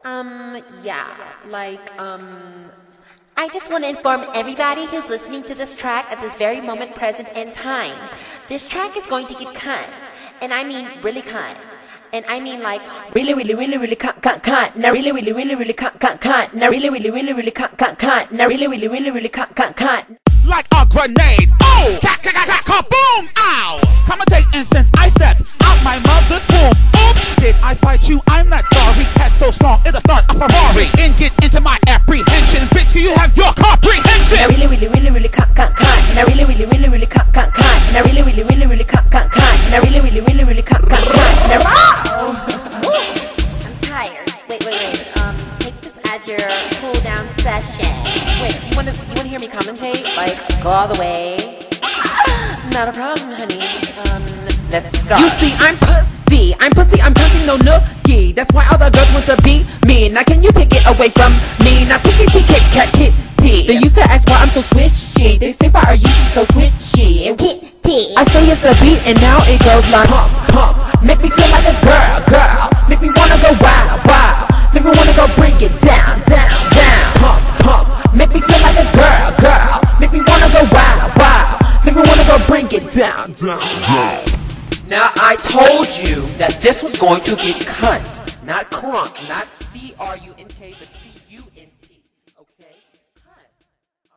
Yeah, I just want to inform everybody who's listening to this track at this very moment present in time. This track is going to get cunt. And I mean really cunt. And I mean like really, really, really, really cunt, cunt, cunt. Now really, really, really, really cunt, cunt, cunt. Now really, really, really, really cunt, cunt, cunt. Now really, really, really, really cunt, cunt, cunt. Like a grenade, oh, kaboom, ow. Commentating since I stepped out my mother's womb. Oops, did I fight you? I'm not sorry. Cat so strong, it's a start of Ferrari. And get into my apprehension, bitch. Do you have your comprehension? Now really, really, really, really cunt, cunt, cunt. Now really, really, really, really cunt, cunt, cunt. Now really, really, really, really cunt, cunt, cunt. Now really, really, really, really cunt, cunt, cunt. Now I'm tired. Wait. Take this as your cool down session. Wait, you wanna hear me commentate? Like, go all the way? Not a problem, honey. Let's start. You see, I'm pussy, I'm counting no nookie. That's why all the girls want to be me. Now can you take it away from me? Now tick, Kit Kat, kitty. They used to ask why I'm so swishy. They say why are you so twitchy? I say it's the beat and now it goes like hump. Make me feel like a girl. Make me wanna go wild. Make me wanna go break it down. Hump. Make me feel like a girl. Make me wanna go wild. Make me wanna go break it down. Now I told you that this was going to get cunt, not crunk, not C-R-U-N-K, but C.